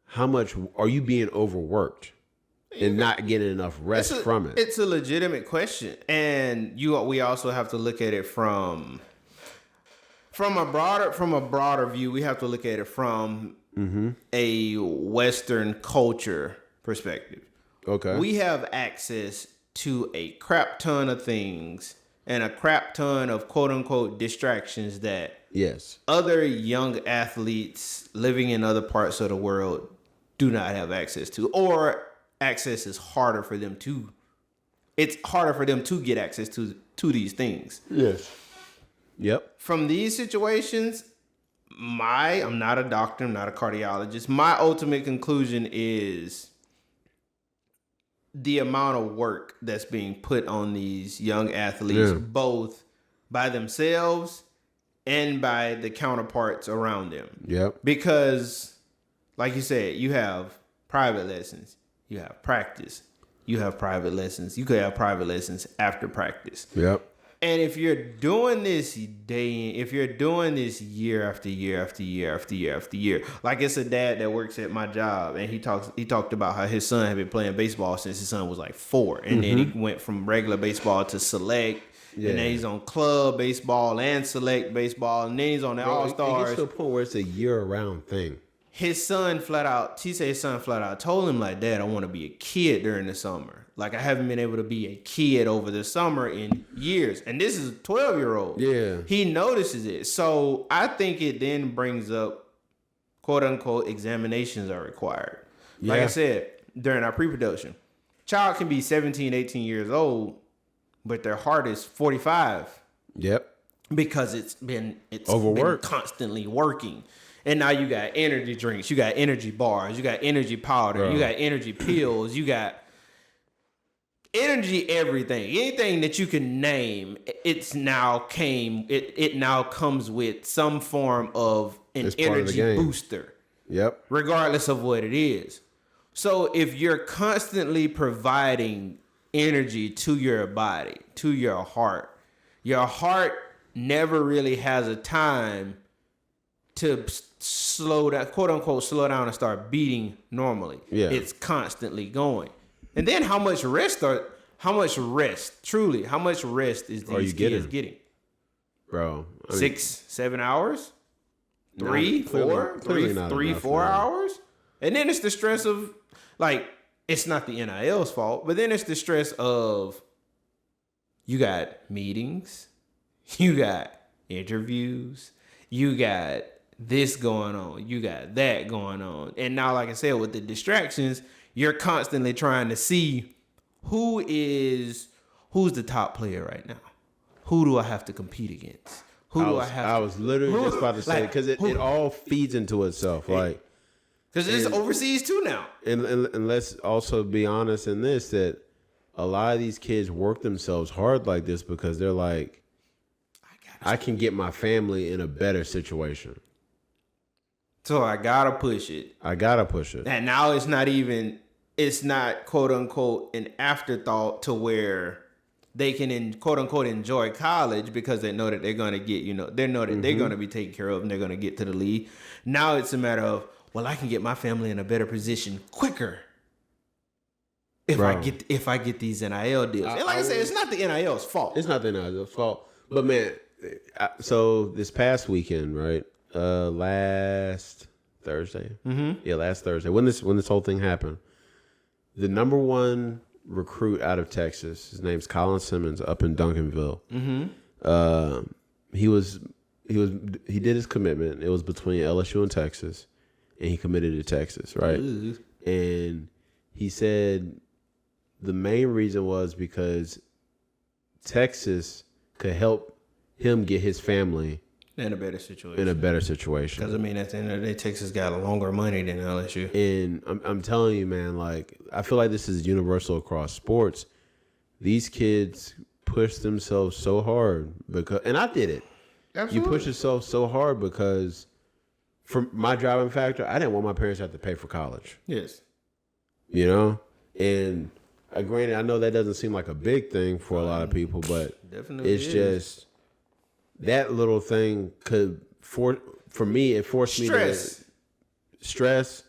how much are you being overworked and not getting enough rest from it? It's a legitimate question. And we also have to look at it from a broader view. We have to look at it from a Western culture perspective. Okay. We have access to a crap ton of things and a crap ton of quote unquote distractions that other young athletes living in other parts of the world do not have access to, or access is harder for them to. It's harder for them to get access to these things. Yes. Yep. From these situations, I'm not a doctor, I'm not a cardiologist. My ultimate conclusion is the amount of work that's being put on these young athletes, both by themselves and by the counterparts around them. Yep. Because, like you said, you have private lessons, you have practice, you have private lessons. You could have private lessons after practice. Yep. And if you're doing this if you're doing this year after year after year after year after year, like it's a dad that works at my job, and he talked about how his son had been playing baseball since his son was like 4, and then he went from regular baseball to select, and then he's on club baseball and select baseball, and then he's on the All-Stars. It gets to a point where it's a year-round thing. His son flat out told him, like, Dad, I want to be a kid during the summer. Like, I haven't been able to be a kid over the summer in years. And this is a 12-year-old. Yeah. He notices it. So I think it then brings up, quote unquote, examinations are required. Yeah. Like I said, during our pre-production, child can be 17, 18 years old, but their heart is 45. Yep. Because it's been constantly working. And now you got energy drinks, you got energy bars, you got energy powder, you got energy pills, you got energy everything. Anything that you can name, it now comes with some form of an energy booster. Yep. Regardless of what it is. So if you're constantly providing energy to your body, to your heart never really has a time to slow down, quote unquote, slow down and start beating normally. Yeah. It's constantly going. And then how much rest is these kids getting? Bro. 6-7 hours? 3, 4? 3-4 hours? And then it's the stress of, like, it's not the NIL's fault, but then it's the stress of you got meetings, you got interviews, you got this going on, you got that going on. And now, like I said, with the distractions, you're constantly trying to see who's the top player right now. Who do I have to compete against? I was literally just about to say, because it all feeds into itself. Like, because it's overseas too now. And let's also be honest in this, that a lot of these kids work themselves hard like this because they're like, I can get my family in a better situation. So I gotta push it. And now it's not quote unquote an afterthought to where they can quote unquote enjoy college because they know that they're going to get, they're going to be taken care of and they're going to get to the league. Now it's a matter of, well, I can get my family in a better position quicker if I get these NIL deals. And like I said, it's not the NIL's fault. It's not the NIL's fault. But man, so this past weekend, right? Last Thursday. Mm-hmm. Yeah, last Thursday. When this whole thing happened, the number one recruit out of Texas, his name's Colin Simmons, up in Duncanville. Mm-hmm. He did his commitment. It was between LSU and Texas, and he committed to Texas, right? Ooh. And he said the main reason was because Texas could help him get his family in a better situation. Because at the end of the day, Texas got longer money than LSU. And I'm telling you, man, like I feel like this is universal across sports. These kids push themselves so hard and I did it. Absolutely. You push yourself so hard because for my driving factor, I didn't want my parents to have to pay for college. Yes. And granted, I know that doesn't seem like a big thing for a lot of people, but definitely it's just that little thing for me, it forced me to stress.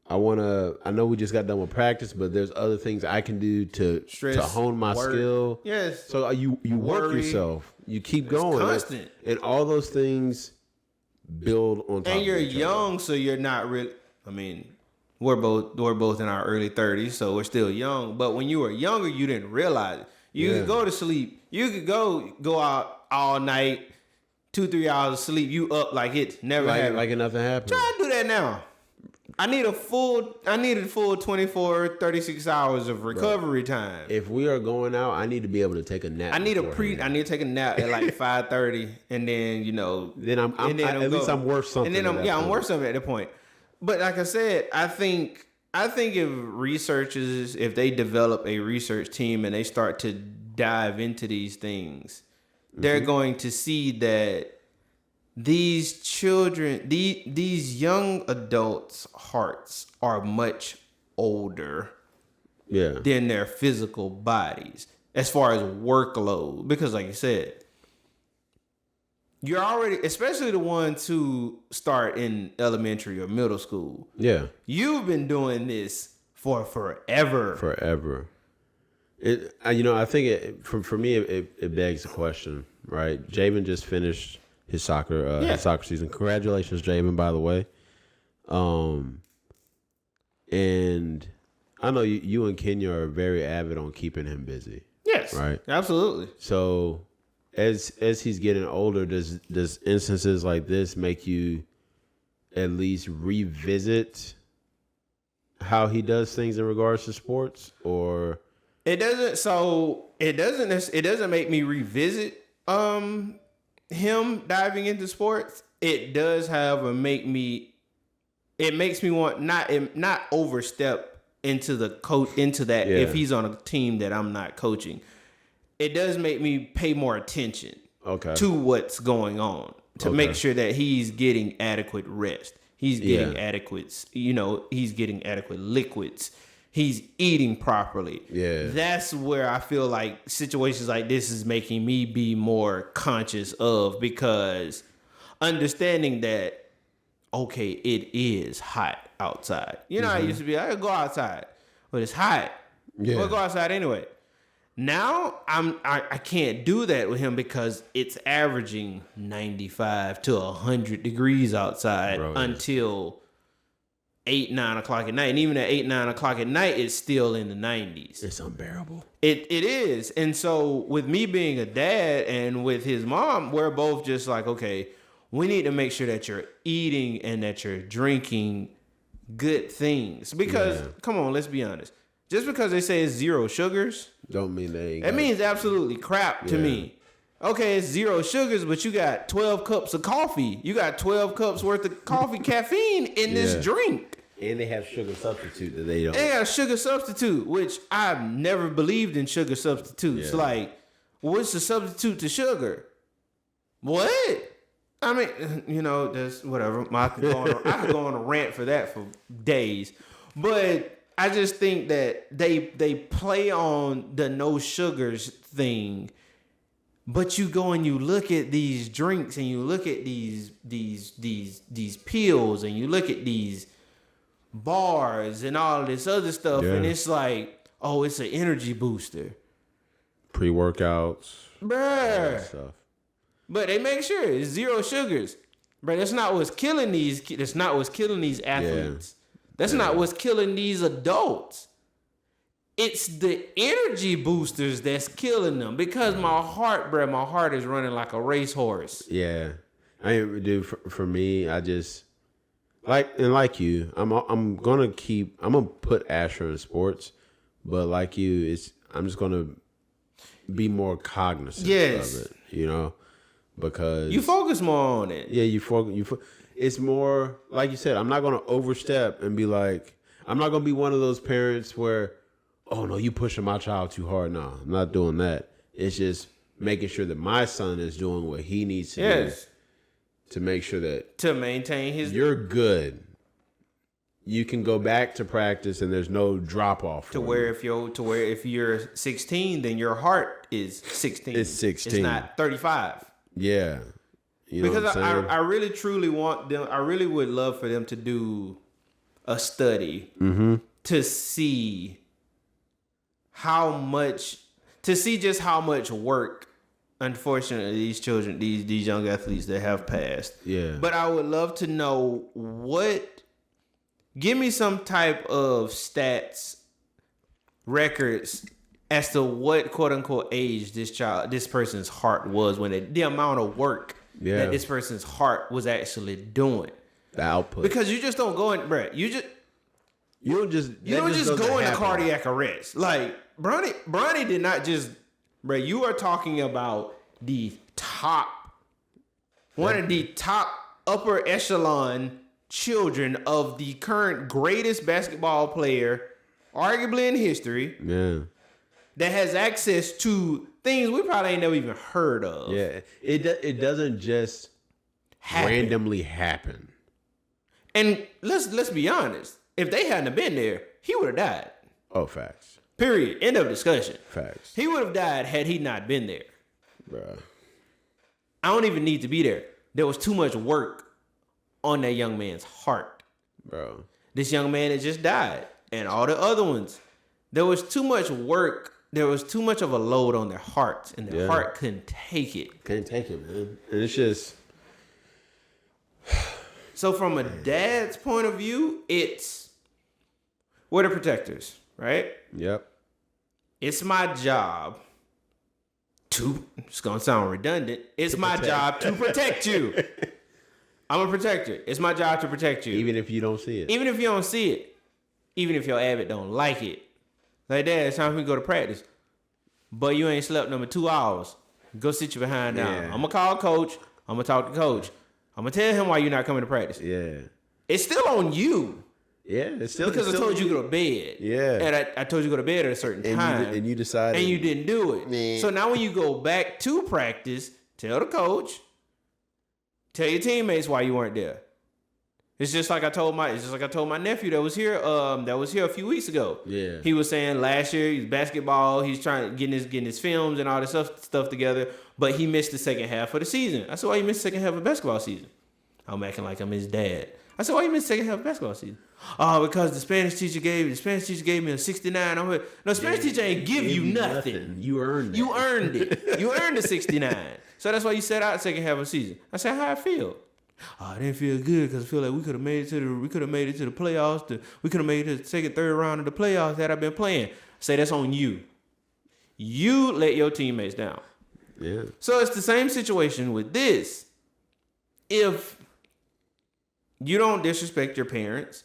I know we just got done with practice, but there's other things I can do to hone my skill. Yes. So you work yourself. You keep going. Constant. And all those things build on top of each other. And you're young, so you're not really, we're both in our early 30s, so we're still young. But when you were younger, you didn't realize it. You could go to sleep. You could go out all night, 2-3 hours of sleep. You up like it never happened. Like nothing happened. Try to do that now. I need a full 24, 36 hours of recovery time. If we are going out, I need to be able to take a nap. I need to take a nap at like 5:30, and then Then at least I'm worth something. And then I'm worth something at that point. But like I said, I think if researchers, if they develop a research team and they start to dive into these things, they're going to see that these children, these young adults' hearts are much older than their physical bodies as far as workload. Because like you said, you're already, especially the ones who start in elementary or middle school. Yeah. You've been doing this for forever. I think for me, it begs the question, right? Javen just finished his soccer season. Congratulations, Javen, by the way. And I know you and Kenya are very avid on keeping him busy. Yes. Right? Absolutely. So as he's getting older, does instances like this make you at least revisit how he does things in regards to sports? Or it doesn't make me revisit him diving into sports. It does, however, makes me want not overstep into that if he's on a team that I'm not coaching. It does make me pay more attention to what's going on to make sure that he's getting adequate rest. He's getting he's getting adequate liquids. He's eating properly. Yeah. That's where I feel like situations like this is making me be more conscious of, because understanding that, okay, it is hot outside. I used to be, I could go outside, but it's hot. Yeah. We'll go outside anyway. Now I can't do that with him because it's averaging 95 to 100 degrees outside until 8, 9 o'clock at night. And even at 8, 9 o'clock at night, it's still in the 90s. It's unbearable. It is. And so with me being a dad and with his mom, we're both just like, okay, we need to make sure that you're eating and that you're drinking good things. Because, come on, let's be honest. Just because they say it's 0 sugars, don't mean they ain't. That means absolutely crap to me. Okay, it's 0 sugars, but you got 12 cups of coffee. You got 12 cups worth of coffee caffeine in this drink. And they have sugar substitute that they don't. They got a sugar substitute, which I've never believed in sugar substitutes. Yeah. Like, what's the substitute to sugar? What? I mean, that's whatever. I could go on a rant for that for days. But I just think that they play on the no sugars thing, but you go and you look at these drinks and you look at these pills and you look at these bars and all this other stuff, and it's like, oh, it's an energy booster, pre-workouts, bruh. Stuff. But they make sure it's 0 sugars, bruh. That's not what's killing these. That's not what's killing these athletes. That's not what's killing these adults. It's the energy boosters that's killing them, because my heart is running like a racehorse. Yeah. Dude, for me, I just like you, I'm gonna put Asher in sports, but like you, I'm just gonna be more cognizant of it, you know, because you focus more on it. Yeah, you focus. It's more like you said. I'm not gonna overstep and be like, I'm not gonna be one of those parents where, oh no, you pushing my child too hard. No, I'm not doing that. It's just making sure that my son is doing what he needs to do to make sure that to maintain his. You're good. You can go back to practice and there's no drop off. To where if you're 16, then your heart is 16. It's 16. It's not 35. Yeah. You know because I really truly want them. I really would love for them to do a study to see how much work, unfortunately, these children, these young athletes that have passed. Yeah. But I would love to know give me some type of stats, records as to what quote unquote age this person's heart was when the amount of work that this person's heart was actually doing. The output. Because you just don't go in, bruh. You don't just go into cardiac arrest. Like Bronny did not just, bruh. You are talking about one of the top upper echelon children of the current greatest basketball player, arguably in history. Yeah. That has access to things we probably ain't never even heard of. Yeah, it doesn't just randomly happen. And let's be honest. If they hadn't been there, he would have died. Oh, facts. Period. End of discussion. Facts. He would have died had he not been there. Bruh. I don't even need to be there. There was too much work on that young man's heart. Bro. This young man had just died. And all the other ones. There was too much work. There was too much of a load on their hearts, and their heart couldn't take it. Couldn't take it, man. And it's just... So from a dad's point of view, we're the protectors, right? Yep. It's my job it's going to sound redundant. It's my job to protect you. I'm a protector. It's my job to protect you. Even if you don't see it. Even if you don't see it. Even if your avid don't like it. Like, Dad, it's time for me to go to practice. But you ain't slept number 2 hours. Go sit your behind down. I'm going to call coach. I'm going to talk to coach. I'm going to tell him why you're not coming to practice. Yeah. It's still on you. Yeah. It's still because I told you to go to bed. Yeah. And I told you to go to bed at a certain time. And you decided. And you didn't do it. Man. So now when you go back to practice, tell the coach. Tell your teammates why you weren't there. It's just like I told my nephew that was here a few weeks ago. Yeah. He was saying last year he's basketball, he's trying to getting his films and all this stuff together, but he missed the second half of the season. I said, why you missed the second half of basketball season? I'm acting like I'm his dad. I said, why you missed the second half of basketball season? Oh, because the Spanish teacher gave me a 69. I'm like, no, Spanish teacher ain't give you nothing. You earned it. You earned it. You earned the 69. So that's why you set out the second half of the season. I said, how I feel? Oh, I didn't feel good because I feel like we could have made it to the playoffs. We could have made it to the second, third round of the playoffs that I've been playing. Say that's on you. You let your teammates down. Yeah. So it's the same situation with this. If you don't disrespect your parents,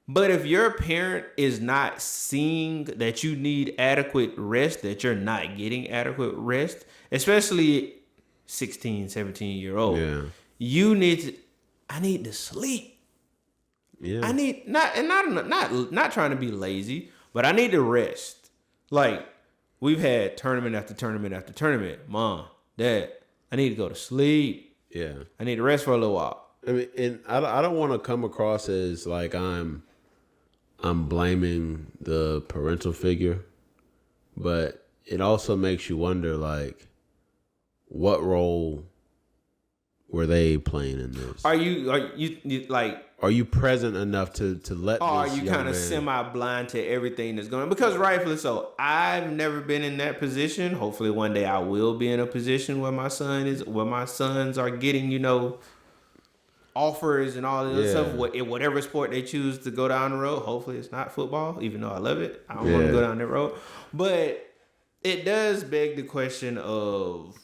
but if your parent is not seeing that you need adequate rest, that you're not getting adequate rest, especially 16, 17-year-old. Yeah. I need to sleep. Yeah. I need not trying to be lazy, but I need to rest. Like, we've had tournament after tournament after tournament. Mom, Dad, I need to go to sleep. Yeah. I need to rest for a little while. I mean, and I don't want to come across as like I'm I'm blaming the parental figure, but it also makes you wonder, like, what role were they playing in this? Are you like? Are you present enough to let? Or are this you young kind of man- semi-blind to everything that's going on? Because rightfully so. I've never been in that position. Hopefully one day I will be in a position where my sons are getting, offers and all this stuff. Whatever sport they choose to go down the road. Hopefully it's not football, even though I love it. I don't want to go down that road. But it does beg the question of,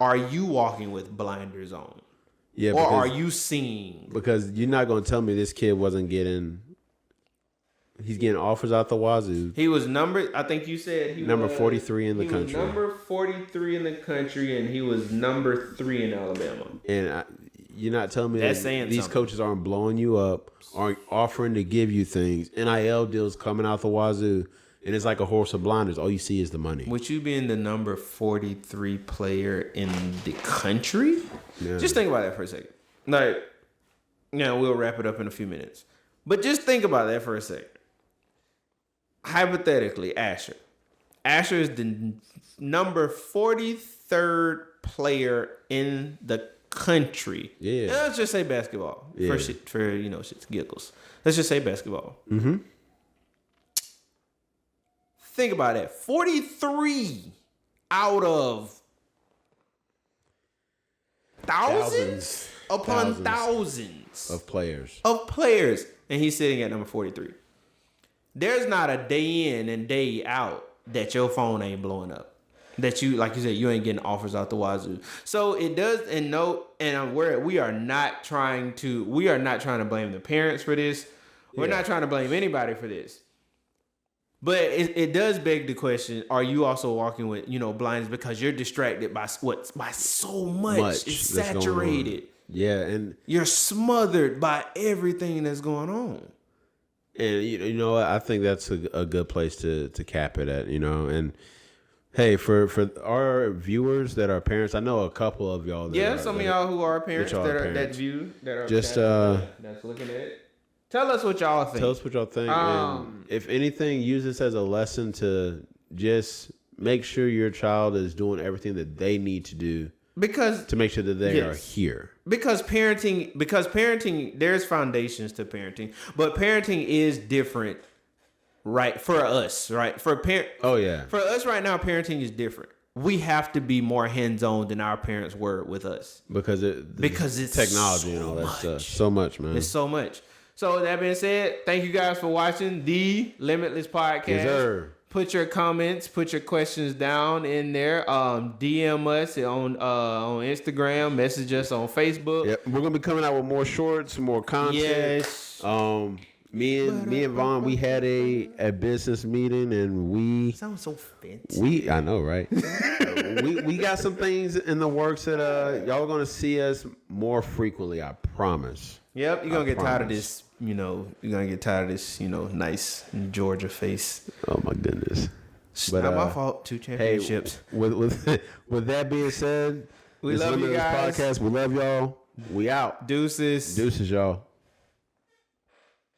are you walking with blinders on? Yeah, or are you seeing? Because you're not going to tell me this kid wasn't getting. He's getting offers out the wazoo. He was I think you said he number was 43 in the country. He was number 43 in the country, and he was number 3 in Alabama. And you're not telling me That's that saying these something. coaches aren't blowing you up, aren't offering to give you things. NIL deals coming out the wazoo, and it's like a horse of blinders. All you see is the money. With you being the number 43 player in the country, just think about that for a second. Like, we'll wrap it up in a few minutes. But just think about that for a second. Hypothetically, Asher is the number 43rd player in the country. Yeah. And let's just say basketball. Yeah. For shits and giggles. Let's just say basketball. Mm-hmm. Think about that. 43 out of thousands upon thousands of players. And he's sitting at number 43. There's not a day in and day out that your phone ain't blowing up. That you, like you said, you ain't getting offers out the wazoo. So it does, we are not trying to blame the parents for this. We're not trying to blame anybody for this. But it does beg the question: are you also walking with blindness because you're distracted by so much? It's saturated. Yeah, and you're smothered by everything that's going on. And you know what? I think that's a good place to cap it at. And hey, for our viewers that are parents, I know a couple of y'all. Some of y'all who are parents that are just that's looking at it. Tell us what y'all think. Tell us what y'all think. And if anything, use this as a lesson to just make sure your child is doing everything that they need to do to make sure that they are here. Because parenting, there's foundations to parenting, but parenting is different, right? For us, right? For us right now, parenting is different. We have to be more hands-on than our parents were with us because it's technology and all that stuff. So much, man. It's so much. So that being said, thank you guys for watching the Limitless Podcast. Yes, sir. Put your comments, put your questions down in there. DM us on Instagram, message us on Facebook. Yep. We're gonna be coming out with more shorts, more content. Yes. Me and Vaughn, we had a business meeting, and we sound so fancy. I know, right? we got some things in the works that y'all are gonna see us more frequently. I promise. Yep, you're gonna get tired of this. You're gonna get tired of this. Nice Georgia face. Oh my goodness! It's not my fault. 2 championships. Hey, with that being said, we love you guys. Podcast. We love y'all. We out. Deuces, y'all.